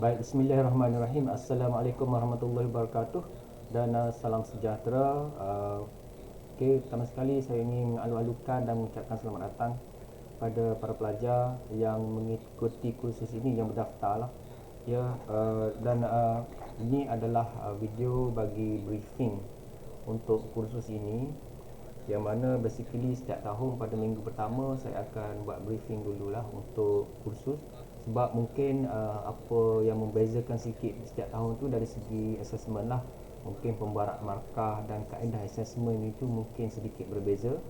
Baik, bismillahirrahmanirrahim. Assalamualaikum warahmatullahi wabarakatuh dan salam sejahtera. Okey, pertama sekali saya ingin mengalu-alukan dan mengucapkan selamat datang pada para pelajar yang mengikuti kursus ini yang berdaftar lah. Ya, ini adalah video bagi briefing untuk kursus ini, yang mana basically setiap tahun pada minggu pertama saya akan buat briefing dululah untuk kursus, sebab mungkin apa yang membezakan sikit setiap tahun tu dari segi assessment lah. Mungkin pembuat markah dan kaedah assessment itu mungkin sedikit berbeza.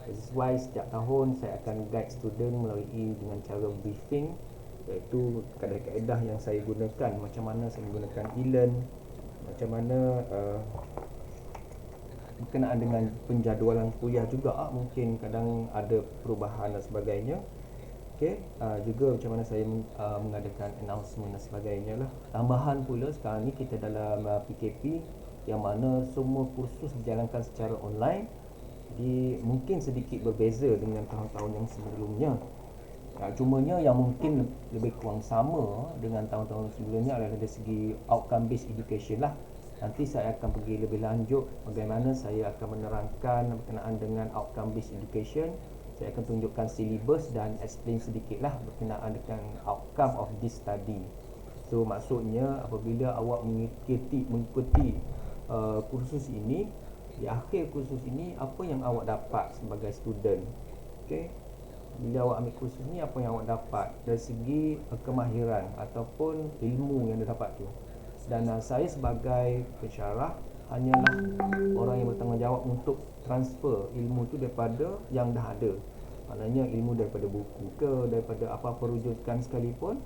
That's why setiap tahun saya akan guide student melalui dengan cara briefing, iaitu kaedah-kaedah yang saya gunakan, macam mana saya menggunakan e-learn, macam mana berkenaan dengan penjadualan kuliah juga, mungkin kadang ada perubahan dan sebagainya. Okay, juga macam mana saya mengadakan announcement dan sebagainya lah. Tambahan pula sekarang ni kita dalam PKP, yang mana semua kursus dijalankan secara online. Mungkin sedikit berbeza dengan tahun-tahun yang sebelumnya. Cumanya yang mungkin lebih kurang sama dengan tahun-tahun sebelumnya adalah dari segi outcome based education lah. Nanti saya akan pergi lebih lanjut bagaimana saya akan menerangkan berkenaan dengan outcome based education. Saya akan tunjukkan syllabus dan explain sedikit lah berkenaan dengan outcome of this study. So maksudnya apabila awak mengikuti kursus ini, di akhir kursus ini apa yang awak dapat sebagai student. Okay, bila awak ambil kursus ni, apa yang awak dapat dari segi kemahiran ataupun ilmu yang dia dapat tu. Dan saya sebagai pensyarah hanyalah orang yang bertanggungjawab untuk transfer ilmu tu daripada yang dah ada. Maknanya ilmu daripada buku ke, daripada apa-apa rujukan sekalipun,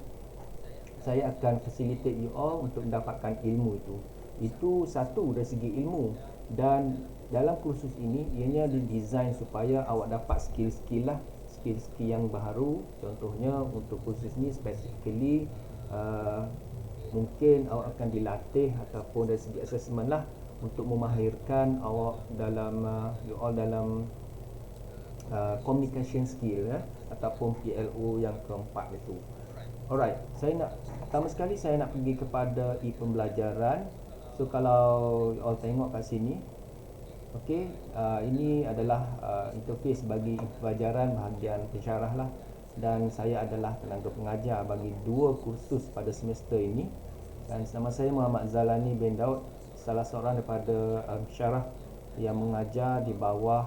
saya akan facilitate you all untuk mendapatkan ilmu itu. Itu satu dari segi ilmu. Dan dalam kursus ini, ianya didesain supaya awak dapat skill-skill lah, skill-skill yang baru. Contohnya untuk kursus ni specifically mungkin awak akan dilatih ataupun dari segi assessment lah, untuk memahirkan awak dalam dalam communication skill ataupun PLO yang keempat itu. Alright, pertama sekali saya nak pergi kepada pembelajaran. So kalau all tengok kat sini, okey, ini adalah interface bagi pembelajaran bahagian pensyarah lah. Dan saya adalah tenaga pengajar bagi 2 kursus pada semester ini. Dan nama saya Muhammad Zalani bin Daud, salah seorang daripada pensyarah yang mengajar di bawah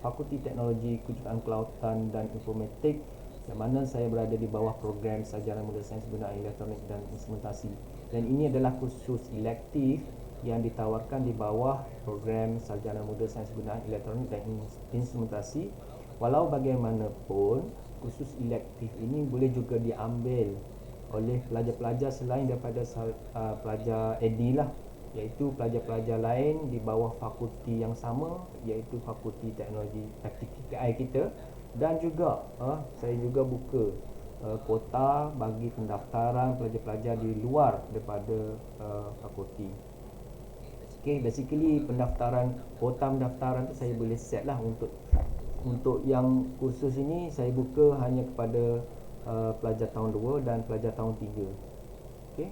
Fakulti Teknologi Kejuruteraan Kelautan dan Informatik, yang mana saya berada di bawah program Sarjana Muda Sains Penggunaan Elektronik dan Instrumentasi. Dan ini adalah kursus elektif yang ditawarkan di bawah program Sarjana Muda Sains Penggunaan Elektronik dan Instrumentasi. Walau bagaimanapun, kursus elektif ini boleh juga diambil oleh pelajar-pelajar selain daripada pelajar AD lah, iaitu pelajar-pelajar lain di bawah fakulti yang sama, iaitu Fakulti Teknologi Taktik KI kita. Dan juga saya juga buka kuota bagi pendaftaran pelajar-pelajar di luar daripada fakulti. Okay, basically kuota pendaftaran tu saya boleh set lah. Untuk yang kursus ini saya buka hanya kepada pelajar tahun 2 dan pelajar tahun 3. Okay,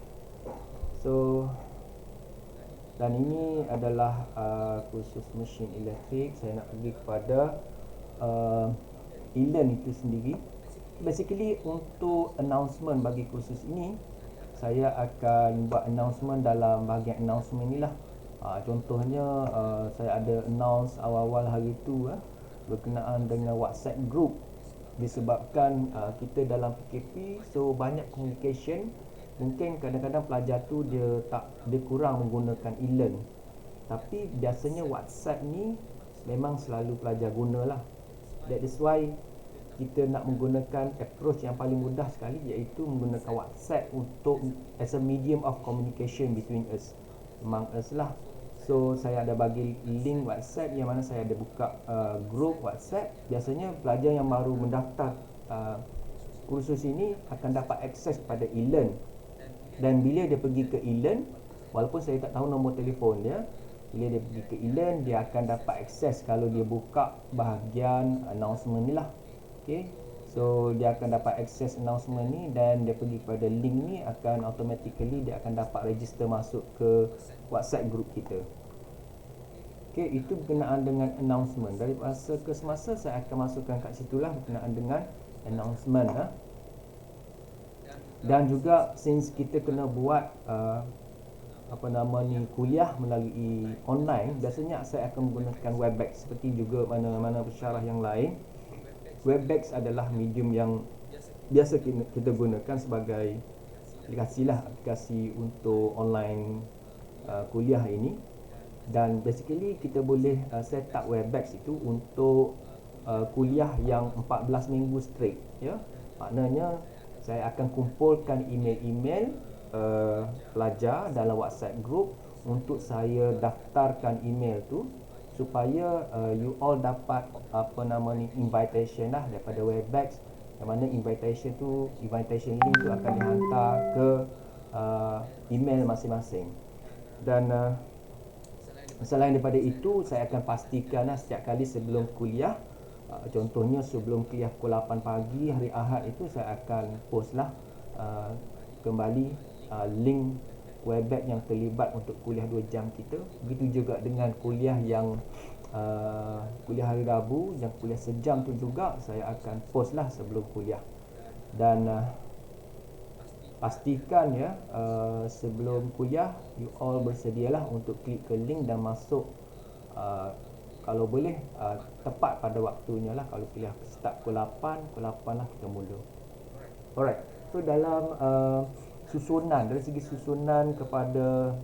so dan ini adalah kursus mesin elektrik. Saya nak pergi kepada e-learn itu sendiri. Basically untuk announcement bagi kursus ini, saya akan buat announcement dalam bahagian announcement ni lah. Contohnya saya ada announce awal-awal hari tu berkenaan dengan WhatsApp group, disebabkan kita dalam PKP, so banyak communication. Mungkin kadang-kadang pelajar tu dia kurang menggunakan e-learn, tapi biasanya WhatsApp ni memang selalu pelajar gunalah. That is why kita nak menggunakan approach yang paling mudah sekali, iaitu menggunakan WhatsApp untuk as a medium of communication between us, among us lah. So saya ada bagi link WhatsApp, yang mana saya ada buka group WhatsApp. Biasanya pelajar yang baru mendaftar kursus ini akan dapat akses pada e-learn. Dan bila dia pergi ke e-learn, walaupun saya tak tahu nombor telefon dia, bila dia pergi ke e-learn, dia akan dapat akses kalau dia buka bahagian announcement ni lah. Okay, So dia akan dapat access announcement ni, dan dia pergi kepada link ni, akan automatically dia akan dapat register masuk ke WhatsApp group kita. Okey, itu berkenaan dengan announcement. Dari masa ke semasa saya akan masukkan kat situlah berkenaan dengan announcement lah. Dan juga since kita kena buat kuliah melalui online, biasanya saya akan menggunakan Webex seperti juga mana-mana pensyarah yang lain. Webex adalah medium yang biasa kita gunakan sebagai aplikasi untuk online kuliah ini. Dan basically kita boleh set up Webex itu untuk kuliah yang 14 minggu straight, ya. Maknanya saya akan kumpulkan email-email pelajar dalam WhatsApp group untuk saya daftarkan email tu, supaya you all dapat invitation lah daripada Webex, yang mana invitation link tu akan dihantar ke email masing-masing. Dan selain daripada itu, saya akan pastikan setiap kali sebelum kuliah, contohnya sebelum kuliah pukul 8 pagi hari Ahad itu, saya akan post kembali link Webex yang terlibat untuk kuliah 2 jam kita. Begitu juga dengan kuliah yang kuliah hari Rabu, yang kuliah sejam tu juga saya akan post sebelum kuliah. Dan pastikan sebelum kuliah you all bersedialah untuk klik ke link dan masuk, kalau boleh tepat pada waktunya lah. Kalau kuliah start pukul 8 lah kita mula. Alright, so dalam dari segi susunan kepada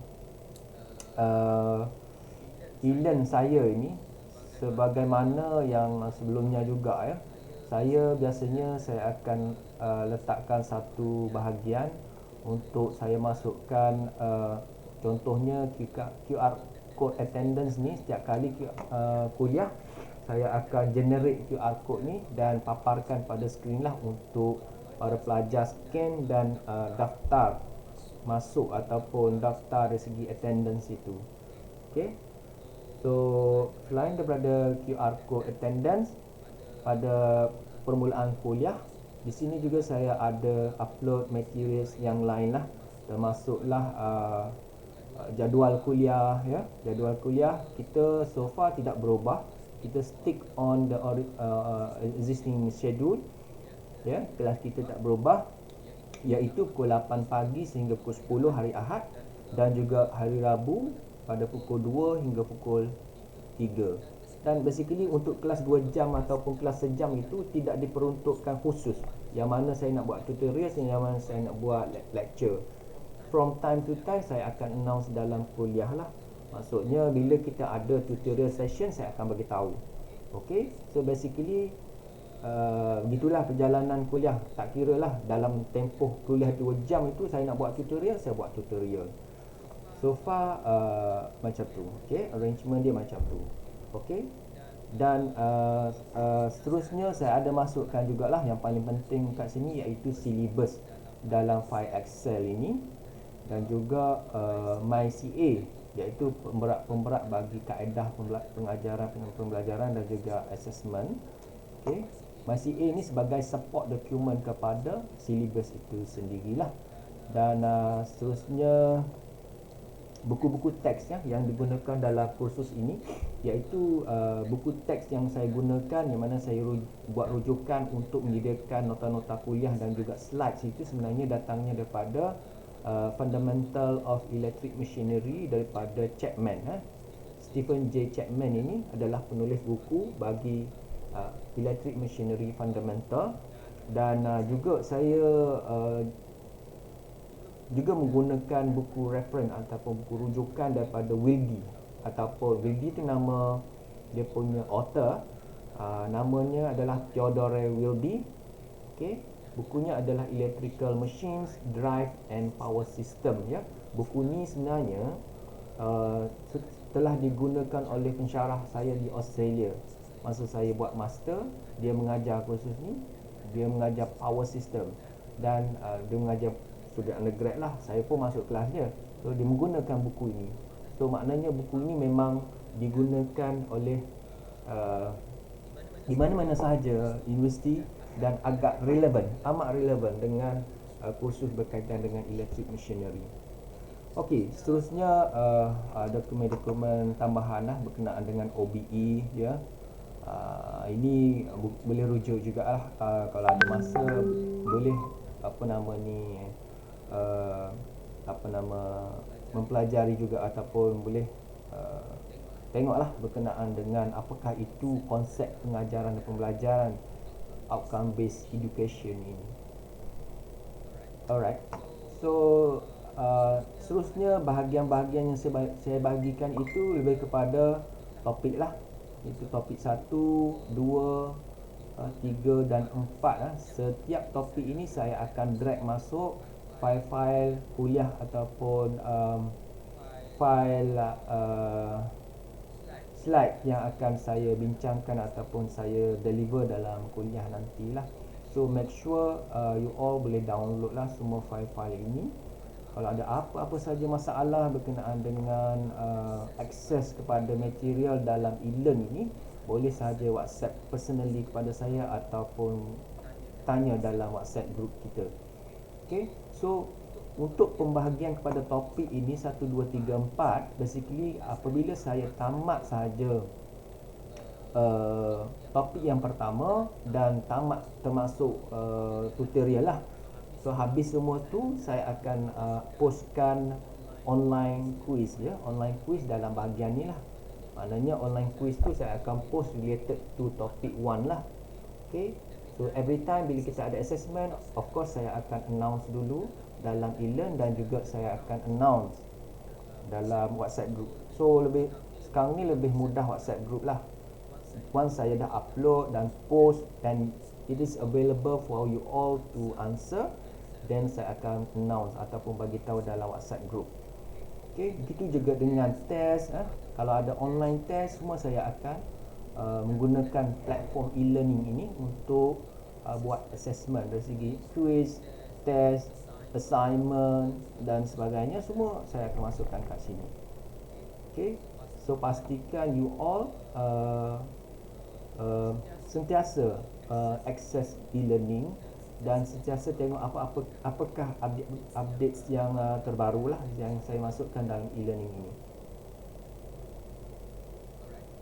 e-learn saya ini, sebagaimana yang sebelumnya juga, saya biasanya akan letakkan satu bahagian untuk saya masukkan contohnya QR code attendance ni. Setiap kali kuliah, saya akan generate QR code ni dan paparkan pada skrin untuk para pelajar scan dan daftar masuk ataupun daftar dari segi attendance itu. Okay, so selain daripada QR code attendance pada permulaan kuliah, di sini juga saya ada upload materials yang lain termasuklah jadual kuliah, jadual kuliah kita so far tidak berubah. Kita stick on the existing schedule, kelas kita tak berubah, iaitu pukul 8 pagi sehingga pukul 10 hari Ahad, dan juga hari Rabu pada pukul 2 hingga pukul 3. Dan basically untuk kelas 2 jam ataupun kelas sejam itu tidak diperuntukkan khusus, yang mana saya nak buat tutorial, yang mana saya nak buat lecture. From time to time saya akan announce dalam kuliah maksudnya bila kita ada tutorial session, saya akan bagi tahu. Okay, so basically begitulah perjalanan kuliah. Tak kira dalam tempoh kuliah 2 jam itu saya nak buat tutorial, saya buat tutorial. So far macam tu. Okay, arrangement dia macam tu. Okay, dan seterusnya saya ada masukkan jugalah yang paling penting kat sini, iaitu syllabus dalam file Excel ini, dan juga MyCA, iaitu pemberat bagi kaedah pengajaran, pembelajaran dan juga assessment. Okay, MyCA ini sebagai support dokumen kepada syllabus itu sendirilah. Dan seterusnya buku-buku teks yang digunakan dalam kursus ini, iaitu buku teks yang saya gunakan, yang mana saya buat rujukan untuk menyediakan nota-nota kuliah dan juga slides, itu sebenarnya datangnya daripada Fundamental of Electric Machinery daripada Chapman. Stephen J. Chapman ini adalah penulis buku bagi Electric Machinery Fundamental. Dan juga saya juga menggunakan buku reference ataupun buku rujukan daripada Wildy, ataupun Wildy itu nama dia punya author, namanya adalah Theodore Wildy. Okay, bukunya adalah Electrical Machines, Drive and Power System. Buku ni sebenarnya telah digunakan oleh pensyarah saya di Australia masa saya buat master. Dia mengajar kursus ni, dia mengajar power system, dan dia mengajar student undergrad saya pun masuk kelas dia. So dia menggunakan buku ini. So maknanya buku ini memang digunakan oleh di mana-mana sahaja universiti dan agak relevan, amat relevan dengan kursus berkaitan dengan electric machinery. Okey, seterusnya dokumen-dokumen tambahan lah berkenaan dengan OBE ya. Ini boleh rujuk jugalah kalau ada masa, boleh apa nama ni mempelajari juga, ataupun boleh tengoklah berkenaan dengan apakah itu konsep pengajaran dan pembelajaran outcome based education ini. Alright. So seterusnya bahagian-bahagian yang saya bagikan itu lebih kepada topik lah. Itu topik 1, 2, 3 dan 4 lah. Setiap topik ini saya akan drag masuk file-file kuliah ataupun file slide yang akan saya bincangkan ataupun saya deliver dalam kuliah nantilah. So make sure you all boleh download lah semua file-file ini. Kalau ada apa-apa saja masalah berkenaan dengan akses kepada material dalam e-learn ini, boleh sahaja WhatsApp personally kepada saya ataupun tanya dalam WhatsApp group kita. Okay, so untuk pembahagian kepada topik ini 1, 2, 3, 4, basically apabila saya tamat sahaja topik yang pertama dan tamat termasuk tutorial lah. So habis semua tu saya akan postkan online quiz ya, online quiz dalam bahagian ni lah. Maknanya online quiz tu saya akan post related to topic 1 lah. Okay, so every time bila kita ada assessment, of course saya akan announce dulu dalam e-learn dan juga saya akan announce dalam WhatsApp group. So sekarang ni lebih mudah WhatsApp group lah. Once saya dah upload dan post dan it is available for you all to answer, then saya akan announce ataupun bagi tahu dalam WhatsApp group. Okay, begitu juga dengan test. Kalau ada online test, semua saya akan menggunakan platform e-learning ini untuk buat assessment dari segi quiz, test, assignment dan sebagainya. Semua saya akan masukkan kat sini. Okay, so pastikan you all sentiasa access e-learning dan sentiasa tengok apakah updates yang terbaru lah yang saya masukkan dalam e-learning ini.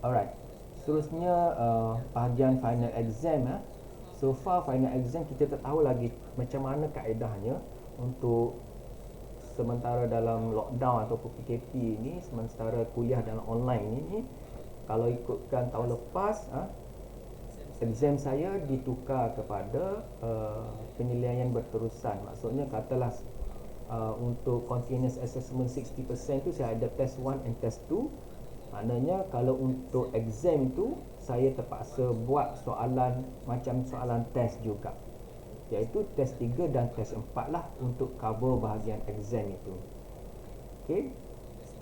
Alright, seterusnya bahagian final exam. So far final exam kita tak tahu lagi macam mana kaedahnya untuk sementara dalam lockdown ataupun PKP ini, sementara kuliah dalam online ini. Kalau ikutkan tahun lepas, exam saya ditukar kepada penilaian berterusan. Maksudnya katalah untuk continuous assessment 60% tu saya ada test 1 and test 2. Maknanya kalau untuk exam tu saya terpaksa buat soalan macam soalan test juga, iaitu test 3 dan test 4 lah untuk cover bahagian exam itu. Okay,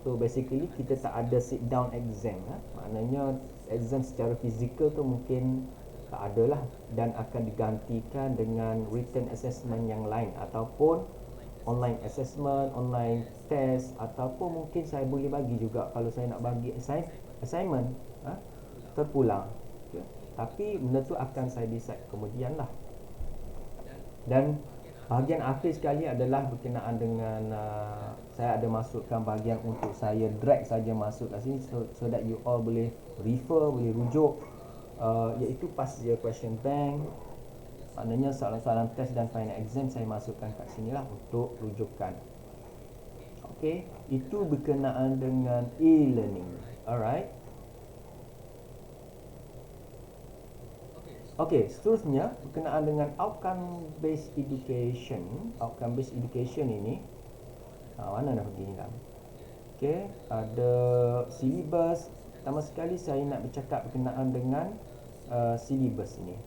so basically kita tak ada sit down exam. Maknanya exam secara fizikal tu mungkin tak ada lah, dan akan digantikan dengan written assessment yang lain ataupun online assessment, online test, ataupun mungkin saya boleh bagi juga kalau saya nak bagi assignment terpulang. Okay. Tapi benda tu akan saya decide kemudian lah. Dan bahagian akhir sekali adalah berkenaan dengan saya ada masukkan bahagian untuk saya drag saja masuk kat sini, so that you all boleh refer, boleh rujuk, iaitu past year question bank. Maknanya soalan-soalan test dan final exam saya masukkan kat sini lah untuk rujukan. Okey, itu berkenaan dengan e-learning. Alright. Okey, seterusnya berkenaan dengan outcome based education. Outcome based education ini mana nak pergi ni kan? Okey, ada syllabus. Pertama sekali saya nak bercakap berkenaan dengan syllabus ini.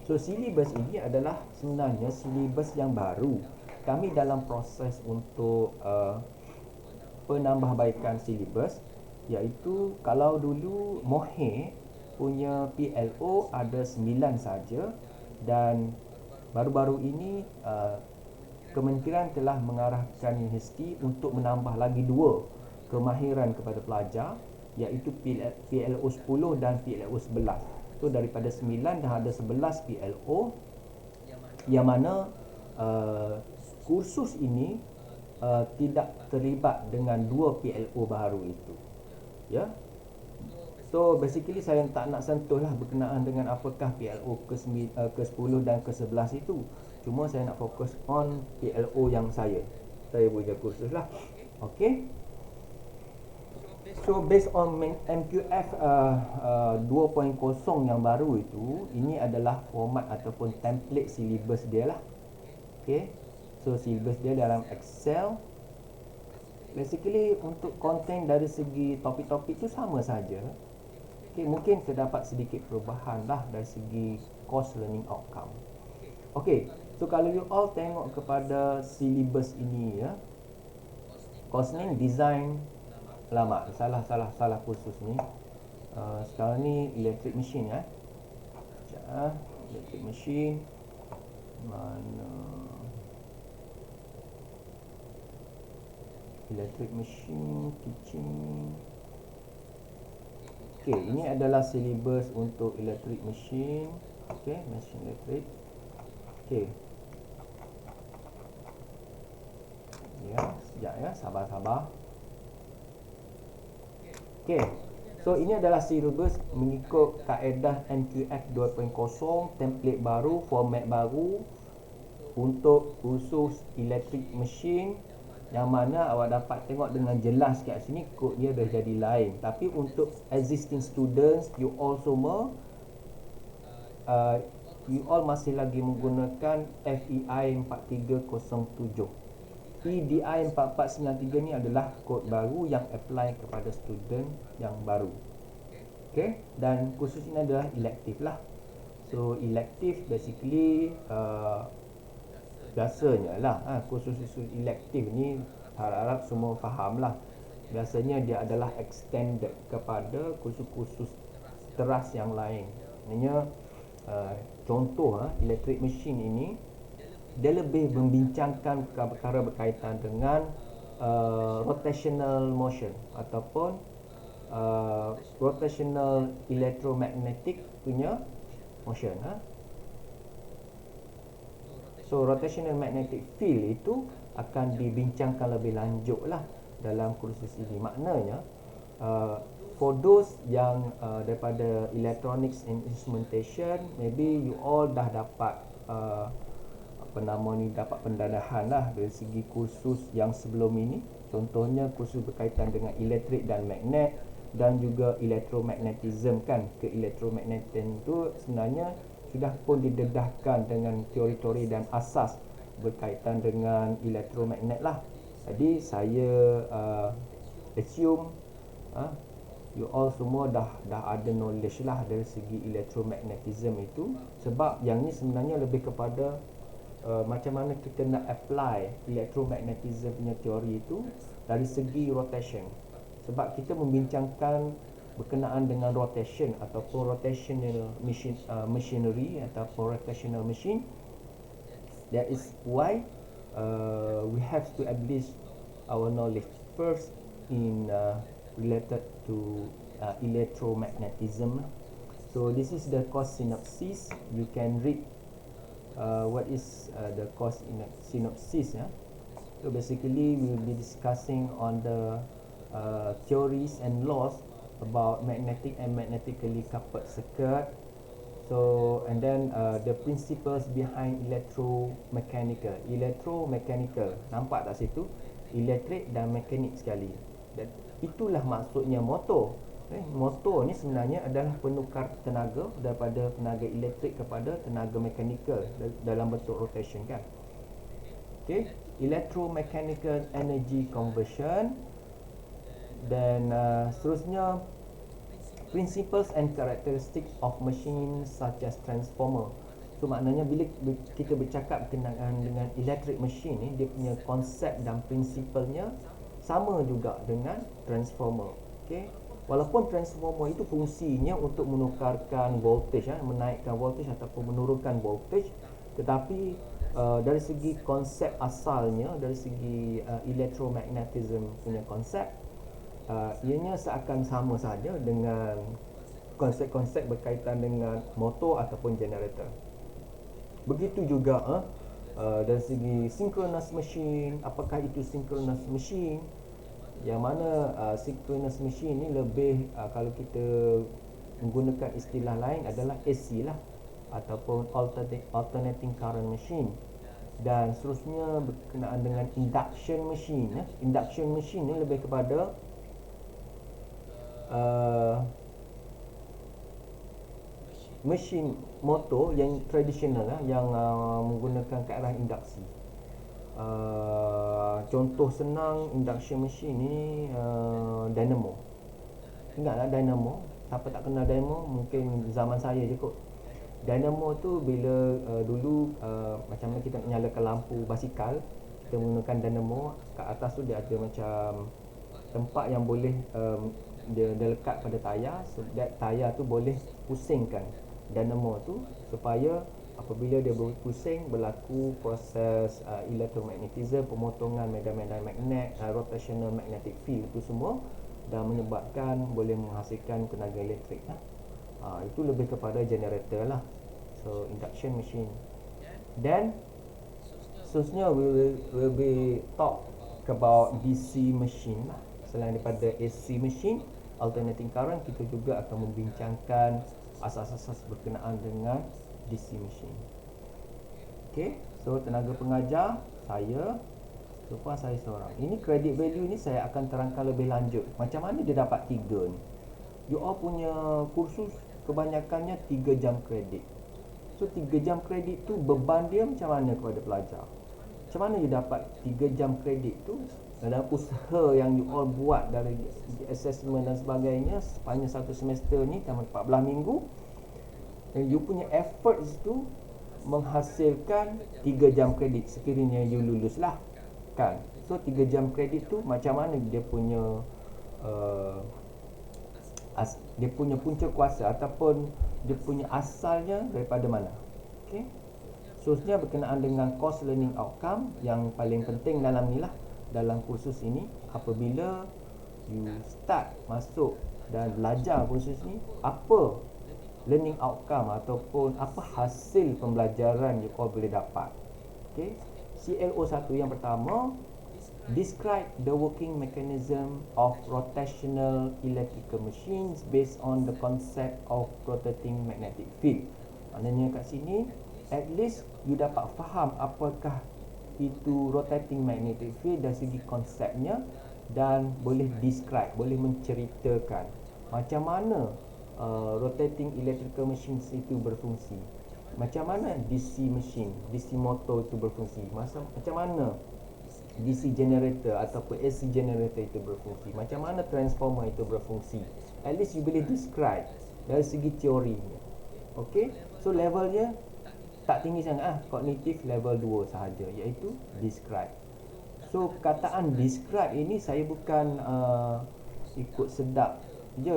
So syllabus ini adalah sebenarnya syllabus yang baru. Kami dalam proses untuk penambahbaikan syllabus, iaitu kalau dulu Mohe punya PLO ada 9 saja, dan baru-baru ini kementerian telah mengarahkan universiti untuk menambah lagi 2 kemahiran kepada pelajar, iaitu PLO 10 dan PLO 11. So daripada 9 dah ada 11 PLO, yang mana kursus ini tidak terlibat dengan 2 PLO baru itu. Ya. So basically saya tak nak sentuh lah berkenaan dengan apakah PLO ke-10 dan ke-11 itu. Cuma saya nak fokus on PLO yang saya punya kursus lah. Okay. So based on MQF 2.0 yang baru itu, ini adalah format ataupun template syllabus dia lah. Okay. So syllabus dia dalam Excel. Basically untuk konten dari segi topik-topik itu sama saja. Okay, mungkin terdapat sedikit perubahan lah dari segi course learning outcome. Okay, so kalau you all tengok kepada syllabus ini ya, course name design lama, salah kursus ni. Sekarang ni electric machine ya. Electric machine mana? Electric machine teaching. Okay, ini adalah syllabus untuk electric machine. Okay, machine electric. Okay. Ya, sekejap ya, sabar. Okay, so ini adalah syllabus mengikut kaedah MQF 2.0, template baru, format baru untuk khusus electric machine, yang mana awak dapat tengok dengan jelas kat sini kod dia dah jadi lain. Tapi untuk existing students, you all semua masih lagi menggunakan FEI 4307. EDI 4493 ni adalah kod baru yang apply kepada student yang baru. Okay, dan kursus ini adalah elective lah. So elective basically biasanya lah kursus elective ni harap-harap semua faham lah. Biasanya dia adalah extended kepada kursus-kursus teras yang lain. Maksudnya contoh electric machine ini dia lebih membincangkan perkara berkaitan dengan rotational motion ataupun rotational electromagnetic punya motion. So rotational magnetic field itu akan dibincangkan lebih lanjut lah dalam kursus ini. Maknanya for those yang daripada electronics and instrumentation, maybe you all dah dapat dapat pendadahan lah dari segi kursus yang sebelum ini. Contohnya kursus berkaitan dengan elektrik dan magnet, dan juga electromagnetism kan. Ke electromagnetism itu sebenarnya sudah pun didedahkan dengan teori-teori dan asas berkaitan dengan elektromagnet lah. Jadi saya assume you all semua dah ada knowledge lah dari segi electromagnetism itu. Sebab yang ni sebenarnya lebih kepada macam mana kita nak apply electromagnetism punya teori itu dari segi rotation. Sebab kita membincangkan berkenaan dengan rotation ataupun rotational machinery ataupun rotational machine. That is why we have to establish our knowledge first in related to electromagnetism. So this is the course synopsis. You can read what is the course synopsis. So basically we will be discussing on the theories and laws about magnetic and magnetically coupled circuit. So and then the principles behind electromechanical. Nampak tak situ? Elektrik dan mekanik sekali. Dan itulah maksudnya motor. Motor ni sebenarnya adalah penukar tenaga daripada tenaga elektrik kepada tenaga mekanikal dalam bentuk rotation kan. Okay, electromechanical energy conversion. Dan seterusnya principles and characteristics of machines such as transformer. So maknanya bila kita bercakap berkenaan dengan electric machine ni, dia punya konsep dan prinsipalnya sama juga dengan transformer. Okay, walaupun transformer itu fungsinya untuk menukarkan voltage, menaikkan voltage ataupun menurunkan voltage, tetapi dari segi konsep asalnya, dari segi electromagnetism punya konsep, ianya seakan sama saja dengan konsep-konsep berkaitan dengan motor ataupun generator. Begitu juga dari segi synchronous machine, apakah itu synchronous machine? Yang mana synchronous machine ni lebih kalau kita menggunakan istilah lain adalah AC lah, ataupun alternating current machine. Dan seterusnya berkenaan dengan induction machine. Induction machine ni lebih kepada mesin motor yang tradisional yang menggunakan ke arah induksi. Contoh senang induction machine ni dynamo. Ingatlah dynamo? Siapa tak kenal dynamo? Mungkin zaman saya je kot. Dynamo tu bila dulu macam mana kita nak nyalakan lampu basikal, kita menggunakan dynamo. Kat atas tu dia ada macam tempat yang boleh dia lekat pada tayar, so that tayar tu boleh pusingkan dynamo tu supaya apabila dia berpusing berlaku proses electromagnetism, pemotongan medan-medan magnet, rotational magnetic field itu semua, dan menyebabkan boleh menghasilkan tenaga elektrik lah. Itu lebih kepada generator lah. So induction machine. Then seterusnya will be talk about DC machine lah. Selain daripada AC machine, alternating current, kita juga akan membincangkan asas-asas berkenaan dengan DC machine. Okay, so tenaga pengajar saya, so far saya seorang. Ini credit value ni saya akan terangkan lebih lanjut. Macam mana dia dapat 3 ni? You all punya kursus kebanyakannya 3 jam kredit. So 3 jam kredit tu beban dia macam mana kepada pelajar? Macam mana you dapat 3 jam kredit tu dalam usaha yang you all buat dari assessment dan sebagainya sepanjang satu semester ni, tambah 14 minggu, dan you punya efforts tu menghasilkan 3 jam kredit sekiranya you lulus lah kan. So 3 jam kredit tu macam mana dia punya dia punya punca kuasa ataupun dia punya asalnya daripada mana. Okay, seterusnya berkenaan dengan course learning outcome yang paling penting dalam ni lah, dalam kursus ini. Apabila you start masuk dan belajar kursus ni, apa learning outcome ataupun apa hasil pembelajaran you all boleh dapat. Okay, CLO 1 yang pertama, describe the working mechanism of rotational electrical machines based on the concept of rotating magnetic field. Maknanya kat sini at least you dapat faham apakah itu rotating magnetic field dari segi konsepnya, dan boleh describe, boleh menceritakan macam mana rotating electrical machines itu berfungsi, macam mana DC machine, DC motor itu berfungsi, macam mana DC generator ataupun AC generator itu berfungsi, macam mana transformer itu berfungsi. At least you boleh describe dari segi teorinya. Okay, so levelnya tak tinggi sangat kognitif level 2 sahaja, iaitu describe. So perkataan describe ini saya bukan ikut sedap je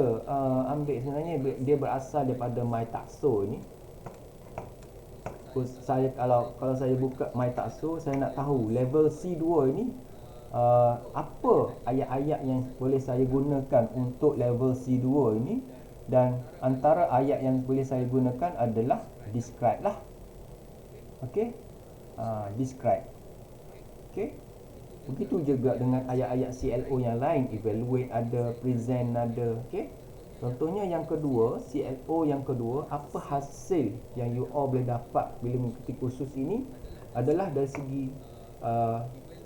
ambil, sebenarnya dia berasal daripada MyTakso ni. Saya kalau saya buka MyTakso, saya nak tahu level C2 ini apa ayat-ayat yang boleh saya gunakan untuk level C2 ini, dan antara ayat yang boleh saya gunakan adalah describe lah. Okay, describe. Okay, begitu juga dengan ayat-ayat CLO yang lain, evaluate ada, present ada. Okay, contohnya yang kedua, CLO yang kedua, apa hasil yang you all boleh dapat bila mengikuti kursus ini adalah dari segi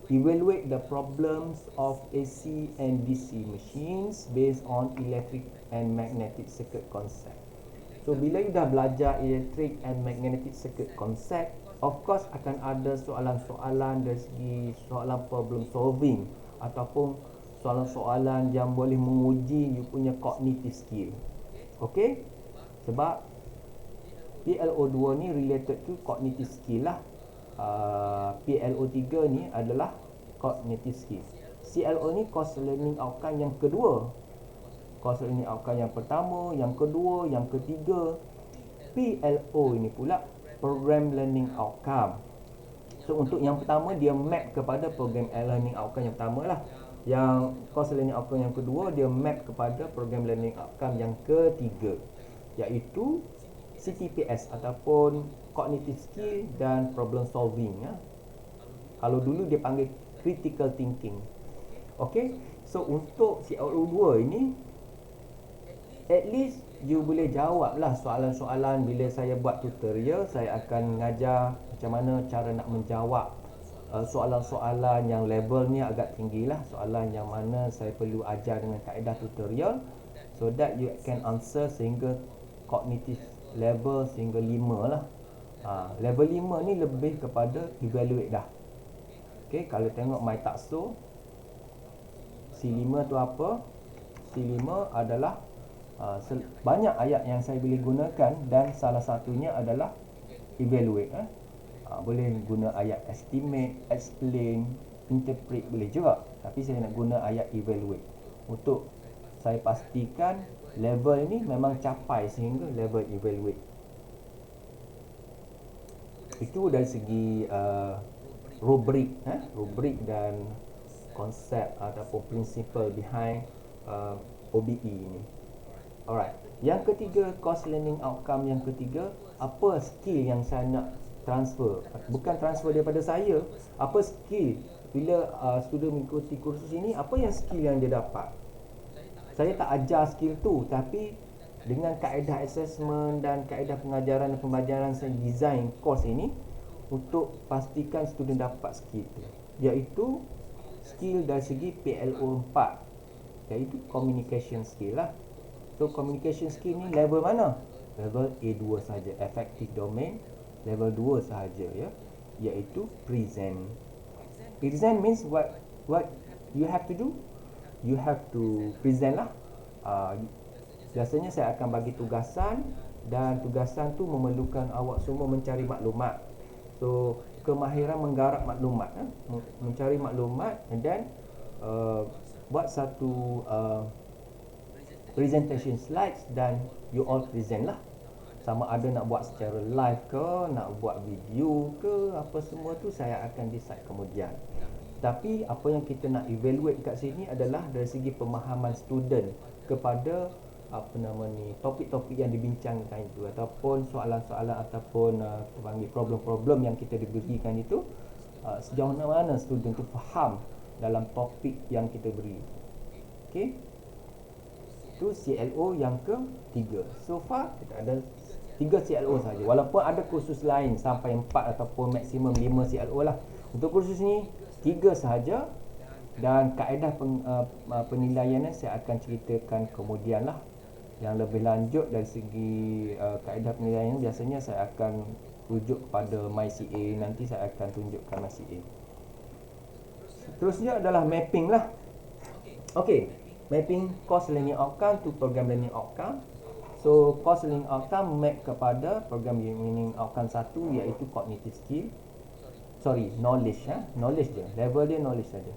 evaluate the problems of AC and DC machines based on electric and magnetic circuit concept. So bila you dah belajar electric and magnetic circuit concept, of course akan ada soalan-soalan dari segi soalan problem solving ataupun soalan-soalan yang boleh menguji you punya cognitive skill. Okay, sebab PLO2 ni related to cognitive skill lah. PLO3 ni adalah cognitive skill. CLO ni course learning outcome yang kedua. Course learning outcome yang pertama, yang kedua, yang ketiga. PLO ini pula program learning outcome. So untuk yang pertama dia map kepada program learning outcome yang pertama lah. Yang course learning outcome yang kedua dia map kepada program learning outcome yang ketiga. iaitu CTPS ataupun cognitive skill dan problem solving ya. Kalau dulu dia panggil critical thinking. Okey, so untuk CLO2 ini at least you boleh jawab lah soalan-soalan. Bila saya buat tutorial, saya akan mengajar macam mana cara nak menjawab soalan-soalan yang level ni agak tinggi lah. Soalan yang mana saya perlu ajar dengan kaedah tutorial, so that you can answer sehingga cognitive level sehingga 5 lah. Level 5 ni lebih kepada evaluate dah. Okay, kalau tengok my takso C5 tu apa? C5 adalah banyak ayat yang saya boleh gunakan, dan salah satunya adalah evaluate. Boleh guna ayat estimate, explain, interpret boleh juga, tapi saya nak guna ayat evaluate untuk saya pastikan level ni memang capai sehingga level evaluate. Itu dari segi rubrik dan konsep ataupun principle behind OBE ni. Alright. Yang ketiga, course learning outcome yang ketiga, apa skill yang saya nak transfer? Bukan transfer daripada saya, apa skill bila student mengikuti kursus ini, apa yang skill yang dia dapat. Saya tak ajar skill tu, tapi dengan kaedah assessment dan kaedah pengajaran dan pembelajaran, saya design course ini untuk pastikan student dapat skill tu, iaitu skill dari segi PLO 4, iaitu communication skill lah. So communication skill ni level mana? Level A2 saja, effective domain level 2 sahaja ya, iaitu present. Present means what you have to do? You have to present lah. Biasanya saya akan bagi tugasan, dan tugasan tu memerlukan awak semua mencari maklumat. So kemahiran menggarap maklumat, mencari maklumat, and then buat satu presentation slides, dan you all present lah. Sama ada nak buat secara live ke, nak buat video ke, apa semua tu saya akan decide kemudian. Tapi apa yang kita nak evaluate kat sini adalah dari segi pemahaman student kepada topik-topik yang dibincangkan itu, ataupun soalan-soalan ataupun kita panggil problem-problem yang kita diberikan itu, sejauh mana student tu faham dalam topik yang kita beri. Okey. Itu CLO yang ketiga. So far kita ada 3 CLO saja. Walaupun ada kursus lain sampai 4 ataupun maksimum 5 CLO lah. Untuk kursus ni 3 sahaja, dan kaedah penilaiannya saya akan ceritakan kemudian lah. Yang lebih lanjut dari segi kaedah penilaian, biasanya saya akan rujuk kepada MyCA. Nanti saya akan tunjukkan MyCA. Terusnya adalah mapping lah. Okey, mapping course learning outcome to program learning outcome. So course learning outcome map kepada program learning outcome 1, iaitu cognitive skill. Knowledge knowledge je, level dia knowledge saja.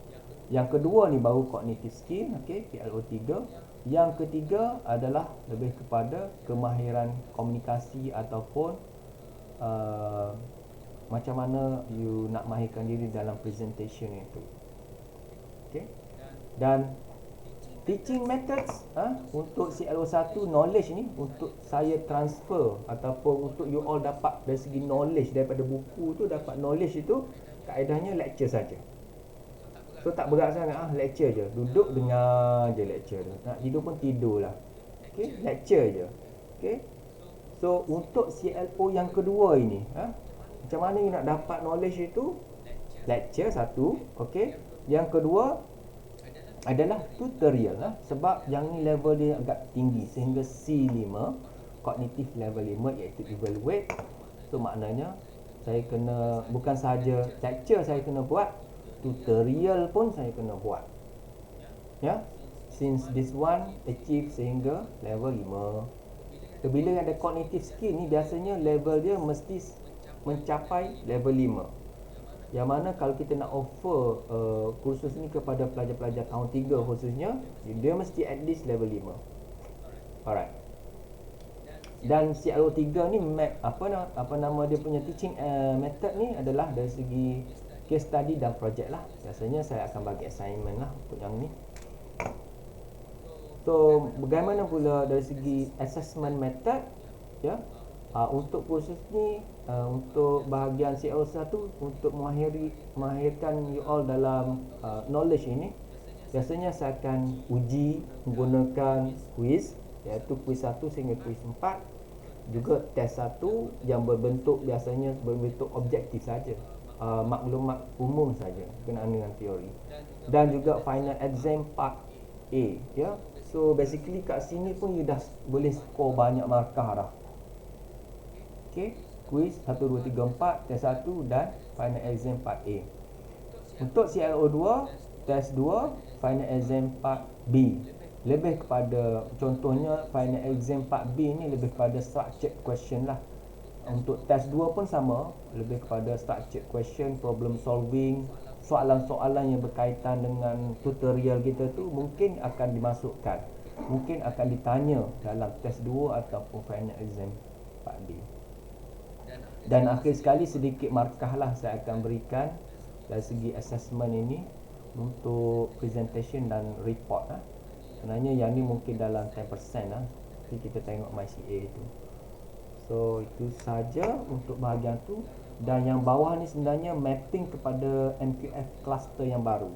Yang kedua ni baru cognitive skill, okey, PLO 3. Yang ketiga adalah lebih kepada kemahiran komunikasi ataupun macam mana you nak mahirkan diri dalam presentation itu. Okey. Dan teaching methods untuk CLO1 knowledge ni, untuk saya transfer ataupun untuk you all dapat dari segi knowledge daripada buku tu, dapat knowledge itu, kaedahnya lecture saja. So tak berat sangat, lecture je, duduk dengar je lecture tu, nak tidur pun tidur lah. Okay, lecture je. Okay, so untuk CLO yang kedua ini, macam mana you nak dapat knowledge itu? Lecture satu, okay. Yang kedua adalah tutorial lah, sebab yang ni level dia agak tinggi sehingga C5, cognitive level 5, iaitu evaluate. So maknanya saya kena, bukan sahaja lecture saya kena buat, tutorial pun saya kena buat ya, since this one achieve sehingga level 5. So bila ada cognitive skill ni, biasanya level dia mesti mencapai level 5. Yang mana kalau kita nak offer kursus ni kepada pelajar-pelajar tahun 3 khususnya, dia mesti at least level 5. Alright. Dan CLO 3 ni map apa nama dia punya teaching method ni adalah dari segi case study dan project lah. Biasanya saya akan bagi assignment lah untuk yang ni. So bagaimana pula dari segi assessment method, ya, untuk kursus ni, untuk bahagian CL1 untuk mahirkan you all dalam knowledge ini, biasanya saya akan uji menggunakan quiz, iaitu quiz 1 sehingga quiz 4, juga test 1 yang biasanya berbentuk objektif saja, maklumat umum saja berkenaan dengan teori, dan juga final exam part A, ya. So basically kat sini pun you dah boleh score banyak markah dah. Okay, quiz 1, 2, 3, 4, test 1 dan final exam part A. Untuk CLO2, test 2, final exam part B. Lebih kepada, contohnya final exam part B ni lebih kepada structured question lah. Untuk test 2 pun sama, lebih kepada structured question, problem solving, soalan-soalan yang berkaitan dengan tutorial kita tu mungkin akan dimasukkan, mungkin akan ditanya dalam test 2 ataupun final exam part B. Dan akhir sekali sedikit markah lah saya akan berikan dari segi assessment ini untuk presentation dan report lah. Sebenarnya yang ni mungkin dalam 10% lah, jadi kita tengok MyCA itu. So itu saja untuk bahagian tu. Dan yang bawah ni sebenarnya mapping kepada MQF cluster yang baru,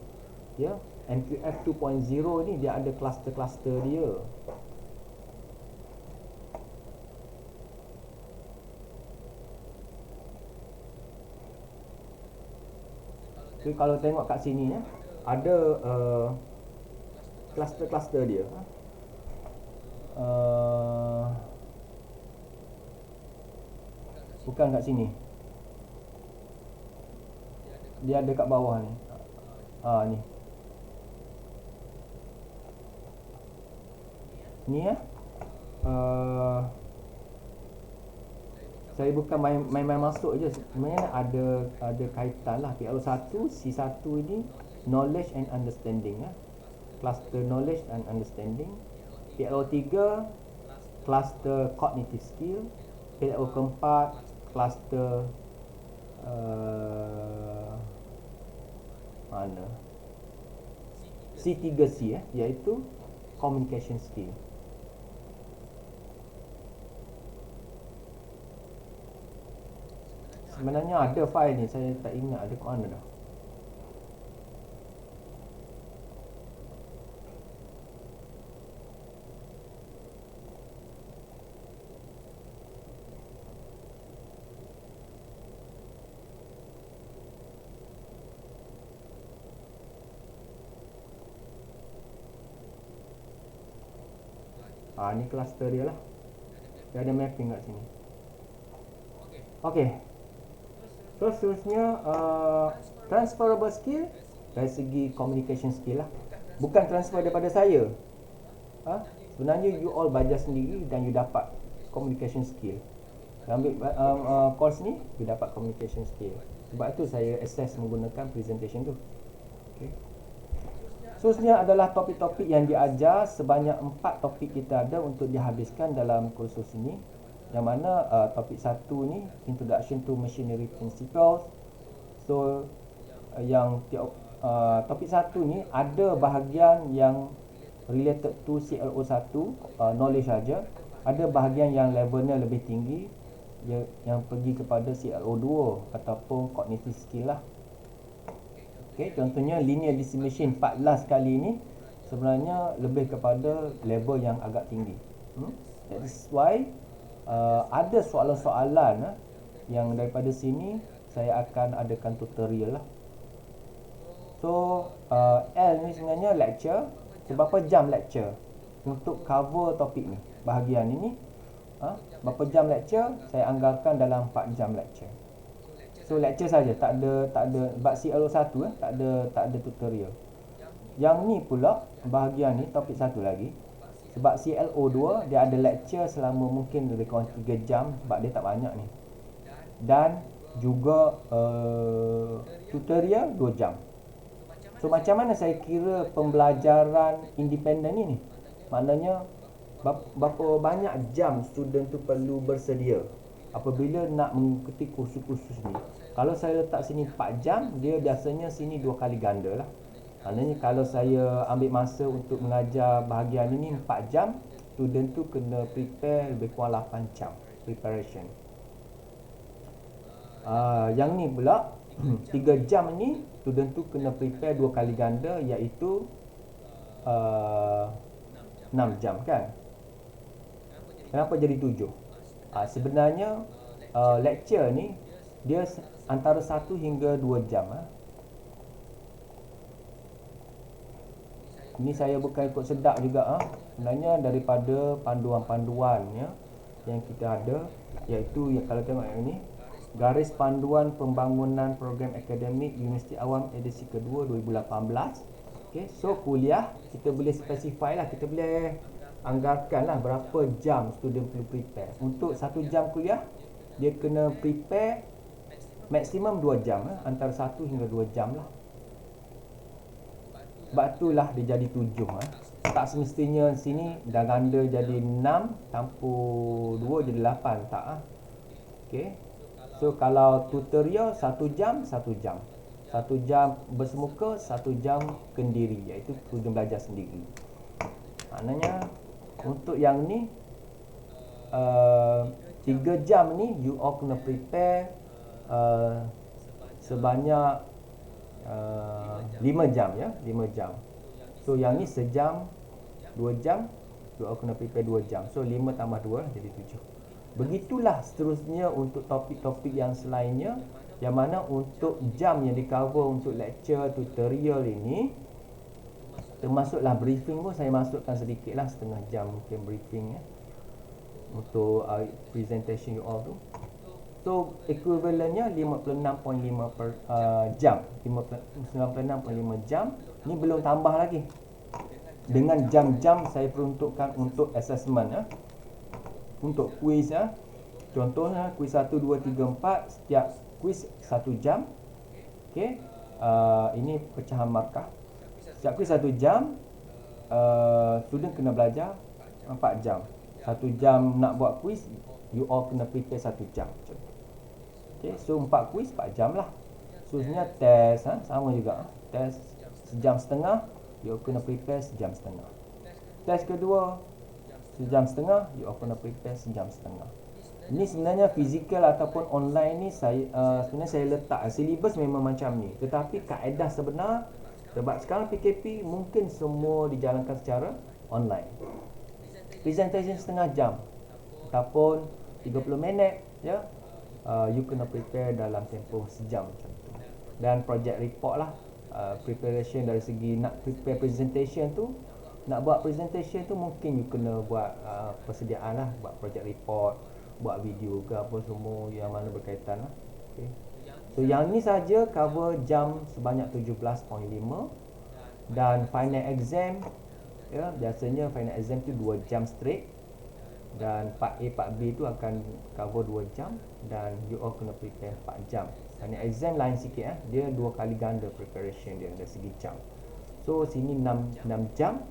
ya. MQF 2.0 ni dia ada cluster-cluster dia. So kalau tengok kat sini ya, ada cluster-cluster dia. Bukan kat sini, dia ada kat bawah ni. Ni. Ni ya. Saya bukan main-main masuk je. Sebenarnya ada kaitan lah. PL1, C1 ini knowledge and understanding ya. Cluster knowledge and understanding. PLO3 cluster cognitive skill. PLO keempat cluster mana? C3C ya, iaitu communication skill. Sebenarnya ada file ni, saya tak ingat ada kat mana dah. Ni cluster dia lah. Dia ada mapping kat sini. Okey. So seterusnya transferable skill dari segi communication skill lah. Bukan transfer daripada saya. Sebenarnya you all belajar sendiri dan you dapat communication skill. Ambil course ni, you dapat communication skill. Sebab itu saya assess menggunakan presentation tu. Okey. Seterusnya adalah topik-topik yang diajar. Sebanyak 4 topik kita ada untuk dihabiskan dalam kursus ini. Yang mana topik 1 ni Introduction to Machinery Principles. So topik 1 ni ada bahagian yang related to CLO1, knowledge saja. Ada bahagian yang levelnya lebih tinggi, yang pergi kepada CLO2 ataupun cognitive skill lah. Okay, contohnya linear DC machine 14 kali ini sebenarnya lebih kepada level yang agak tinggi. That is why ada soalan-soalan yang daripada sini saya akan adakan tutorial lah. So L ni sebenarnya lecture. Berapa jam lecture untuk cover topik ni, bahagian ini. Berapa jam lecture? Saya anggarkan dalam 4 jam lecture. So lecture saja, tak ada bab CLO1 tak ada tutorial. Yang ni pula bahagian ni topik 1 lagi. Sebab CLO2 dia ada lecture selama mungkin lebih kurang 3 jam sebab dia tak banyak ni. Dan juga tutorial 2 jam. So macam mana saya kira pembelajaran independen ni? Maknanya berapa banyak jam student tu perlu bersedia apabila nak mengikuti kursus-kursus ni. Kalau saya letak sini 4 jam, dia biasanya sini 2 kali ganda lah. Maknanya kalau saya ambil masa untuk mengajar bahagian ini 4 jam, student tu kena prepare lebih kurang 8 jam preparation. Yang ni pula 3 jam ni student tu kena prepare 2 kali ganda, iaitu 6 jam kan. Kenapa jadi 7? Sebenarnya lecture ni dia antara 1 hingga 2 jam. Ini saya bukan ikut sedak juga. Sebenarnya daripada panduan-panduan yang kita ada, iaitu kalau tengok yang ini, Garis Panduan Pembangunan Program Akademik Universiti Awam edisi kedua 2018. Okay, so kuliah kita boleh specify lah, kita boleh anggarkan lah berapa jam student perlu prepare. Untuk 1 jam kuliah, dia kena prepare maksimum 2 jam, antara 1 hingga 2 jam lah. Sebab itulah dia jadi 7. Tak semestinya sini dah ganda jadi 6 campur 2 jadi 8, tak. Okay. So kalau tutorial 1 jam 1 jam, 1 jam bersemuka, 1 jam kendiri, iaitu student belajar sendiri. Maknanya untuk yang ni 3 jam ni you all kena prepare sebanyak 5 jam ya, 5 jam. So yang ni sejam 2 jam, you all kena prepare 2 jam. So 5 tambah 2 jadi 7. Begitulah seterusnya untuk topik-topik yang selainnya, yang mana untuk jam yang di cover untuk lecture tutorial ini, termasuklah briefing pun saya masukkan sedikit lah, setengah jam mungkin briefing untuk presentation you all tu. So equivalentnya 56.5 per jam, 96.5 jam. Ni belum tambah lagi dengan jam-jam saya peruntukkan untuk assessment untuk kuis Contohnya kuis 1, 2, 3, 4, setiap kuis 1 jam. Okey. Ini pecahan markah. Setiap kuis 1 jam, student kena belajar 4 jam. 1 jam nak buat kuis, you all kena prepare 1 jam. Okay, so 4 kuis 4 jam lah. So sebenarnya test sama juga. Test sejam setengah, you all kena prepare sejam setengah. Test kedua sejam setengah, you all kena prepare sejam setengah. Ini sebenarnya fizikal ataupun online ni sebenarnya saya letak silibus memang macam ni. Tetapi kaedah sebenar, sebab sekarang PKP mungkin semua dijalankan secara online. Presentation setengah jam ataupun 30 minit ya. You kena prepare dalam tempoh sejam macam tu. Dan project report lah, preparation dari segi nak prepare presentation tu, nak buat presentation tu mungkin you kena buat persediaan lah, buat project report, buat video ke apa semua yang mana berkaitan lah. Okay. So yang ni saja cover jam sebanyak 17.5. Dan final exam ya, biasanya final exam tu 2 jam straight. Dan part A, part B tu akan cover 2 jam. Dan you all kena prepare 4 jam. Final exam lain sikit dia 2 kali ganda preparation dia dari segi jam. So sini 6 jam.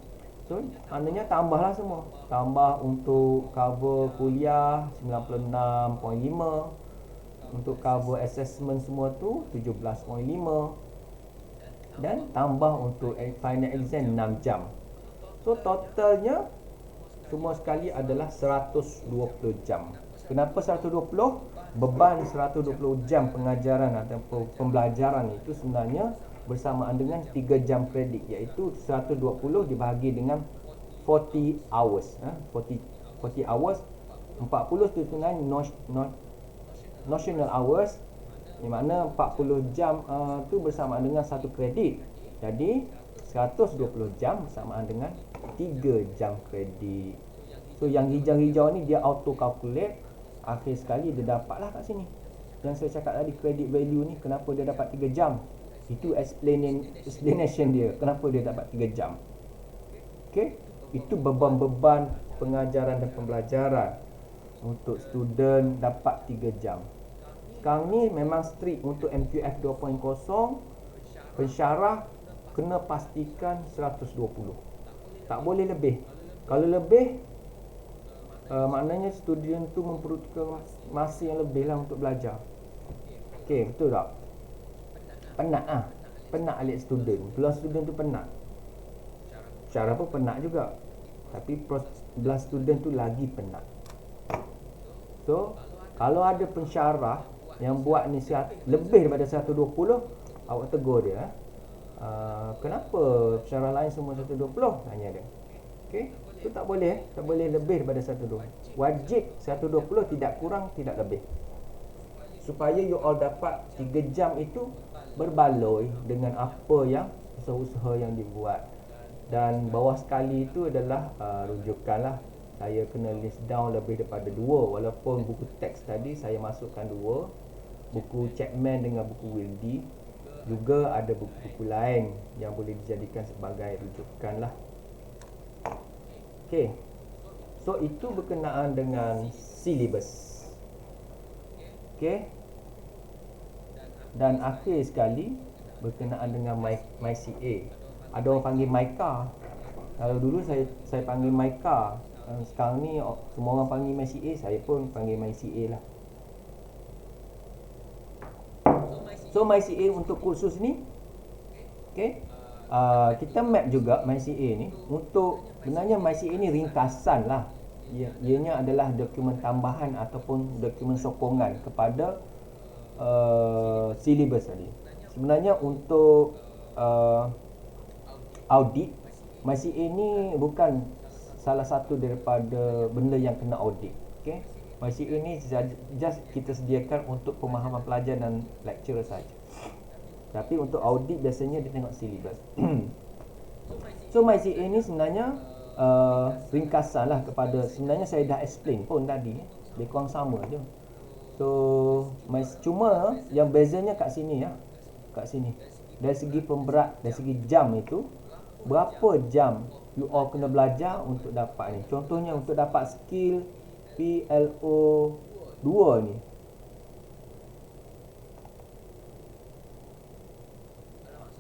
So maknanya tambahlah semua. Tambah untuk cover kuliah 96.5. Untuk cover assessment semua tu 17.5. Dan tambah untuk final exam 6 jam. So totalnya semua sekali adalah 120 jam. Kenapa 120? Beban 120 jam pengajaran atau pembelajaran itu sebenarnya bersamaan dengan 3 jam kredit, iaitu 120 dibahagi dengan 40 hours. 40 hours, 40 itu sebenarnya notional hours, di mana 40 jam tu bersamaan dengan 1 kredit. Jadi 120 jam bersamaan dengan 3 jam kredit. So yang hijau-hijau ni dia auto calculate. Akhir sekali dia dapatlah kat sini. Yang saya cakap tadi credit value ni, kenapa dia dapat 3 jam. Itu explanation dia kenapa dia dapat 3 jam. Okay, itu beban-beban pengajaran dan pembelajaran untuk student dapat 3 jam. Sekarang ni memang strict untuk MQF 2.0. Pensyarah kena pastikan 120. Tak boleh lebih. Kalau lebih, maknanya student tu memerlukan masa yang lebih lah untuk belajar. Okey, betul tak? Penat penat alik student. Belah student tu penat. Syarah pun penat juga. Tapi belah student tu lagi penat. So, kalau ada pensyarah yang buat ni lebih daripada 120, awak tegur dia. Kenapa pensyarah lain semua 120? Tanya dia. Okey, itu tak boleh. Tak boleh lebih daripada 120. Wajib 120, tidak kurang, tidak lebih. Supaya you all dapat 3 jam itu berbaloi dengan apa yang usaha-usaha yang dibuat. Dan bawah sekali itu adalah rujukan lah. Saya kena list down lebih daripada 2. Walaupun buku teks tadi saya masukkan 2, buku Chapman dengan buku Wildy. Juga ada buku-buku lain yang boleh dijadikan sebagai rujukan lah. Okay, so itu berkenaan dengan syllabus. Okay, dan akhir sekali berkenaan dengan MyCA. Ada orang panggil MyCA. Kalau dulu saya panggil MyCA, sekarang ni semua orang panggil MyCA, saya pun panggil MyCA lah. So MyCA untuk kursus ni, okay, kita map juga MyCA ni untuk, sebenarnya MyCA ni ringkasan lah. Ianya adalah dokumen tambahan ataupun dokumen sokongan kepada syllabus tadi. Sebenarnya untuk audit, MyCA ni bukan salah satu daripada benda yang kena audit. Okay, MyCA ni just kita sediakan untuk pemahaman pelajar dan lecturer saja. Tapi untuk audit biasanya dia tengok syllabus. So MyCA ni sebenarnya ringkasan lah kepada, sebenarnya saya dah explain pun tadi, dia kurang sama je. So cuma yang bezanya kat sini ya, kat sini dari segi pemberat, dari segi jam itu, berapa jam you all kena belajar untuk dapat ni. Contohnya untuk dapat skill PLO 2 ni,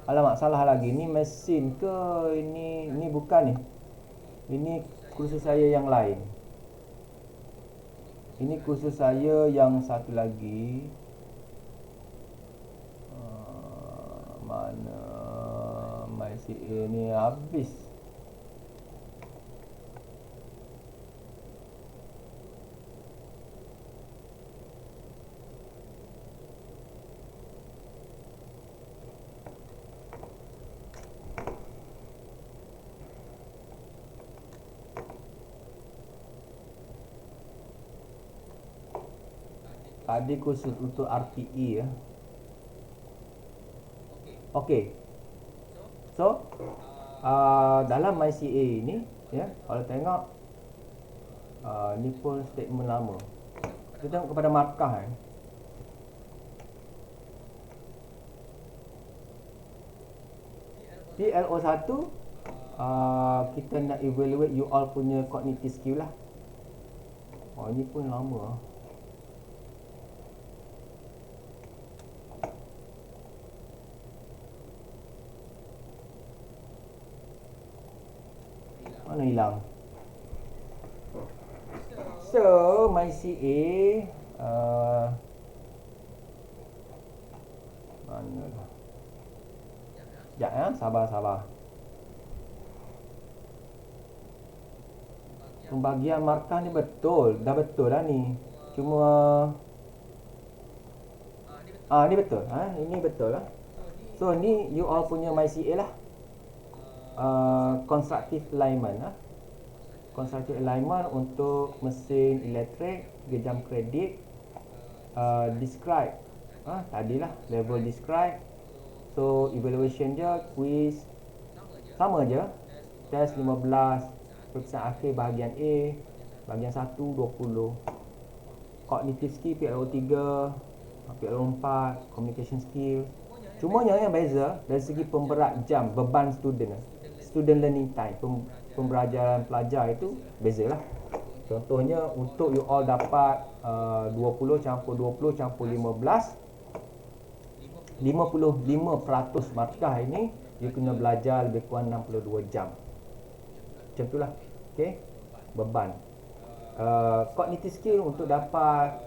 alamak, salah lagi. Ni mesin ke? Ini bukan ni. Ini kursus saya yang lain. Ini kursus saya yang satu lagi. Mana MyCA ni habis. Tadi kursus untuk RTE ya. Okey. So dalam MyCA ni ya, kalau tengok ni pun statement lama. Kita tengok kepada markah PLO 1, kita nak evaluate you all punya cognitive skill lah. Ini pun lama. Mana hilang? So MyCA mana lah? Sekejap ya, sabar. Pembagian markah ni betul, dah betul lah ni. Cuma ni betul, ini betul lah. So ni you all punya MyCA lah. Constructive alignment constructive alignment untuk mesin elektrik, 3 jam kredit. Describe, tadilah level describe. So evaluation je, quiz sama je, test 15, peperiksaan akhir bahagian A, bahagian 1 20, cognitive skill PLO 3, PLO 4, communication skill. Cuma yang beza dari segi pemberat jam, beban student learning time, pembelajaran pelajar itu bezalah. Contohnya untuk you all dapat 20 campur 20 campur 15, 55% markah ini you kena belajar lebih kurang 62 jam. Macam itulah. Okey, beban. cognitive skill untuk dapat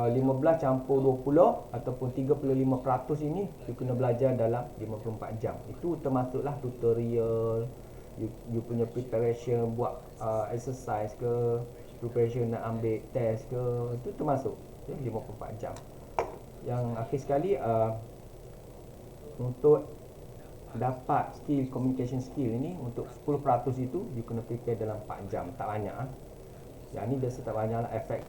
15 campur 20 ataupun 35% ini you kena belajar dalam 54 jam. Itu termasuklah tutorial, you punya preparation buat exercise ke, preparation nak ambil test ke, itu termasuk 54 jam. Yang akhir sekali untuk dapat skill communication skill ini, untuk 10% itu you kena prepare dalam 4 jam, tak banyak. Yang ni biasa tak banyak lah efek.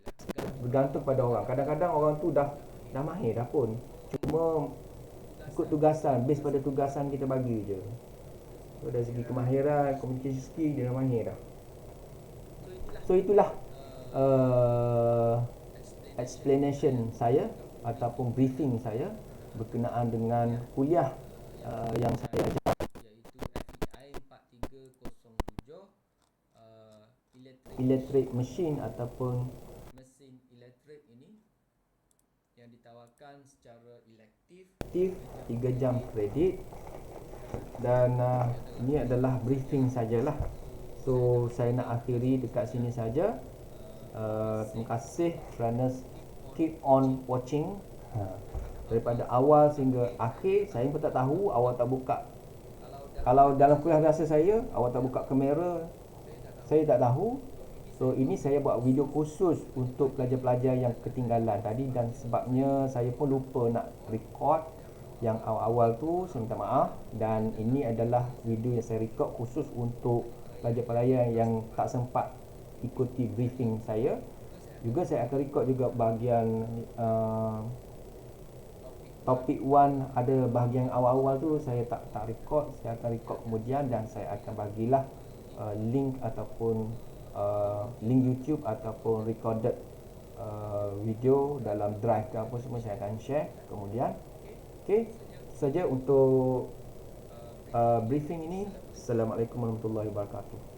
Bergantung pada orang. Kadang-kadang orang tu dah mahir dah pun, cuma ikut tugasan, base pada tugasan kita bagi je. So dari segi kemahiran, communication skill dia dah mahir dah. So itulah explanation saya ataupun briefing saya berkenaan dengan kuliah yang saya ajar, iaitu FEI 4307, electric machine ataupun mesin elektrik ini, yang ditawarkan secara elektif 3 jam kredit. Dan ini adalah briefing sajalah. So saya nak akhiri dekat sini saja. Terima kasih kerana keep on watching. Daripada awal sehingga akhir, saya pun tak tahu, awak tak buka. Kalau dalam kuliah biasa saya, awak tak buka kamera, saya tak tahu. So ini saya buat video khusus untuk pelajar-pelajar yang ketinggalan tadi, dan sebabnya saya pun lupa nak record yang awal-awal tu, saya minta maaf. Dan ini adalah video yang saya record khusus untuk pelajar-pelajar yang tak sempat ikuti briefing saya. Juga saya akan record juga bahagian topik 1, ada bahagian awal-awal tu saya tak record, saya akan record kemudian, dan saya akan bagilah link ataupun link YouTube ataupun recorded video dalam drive ke apa semua, saya akan share kemudian. Okey, saja untuk briefing ini. Assalamualaikum warahmatullahi wabarakatuh.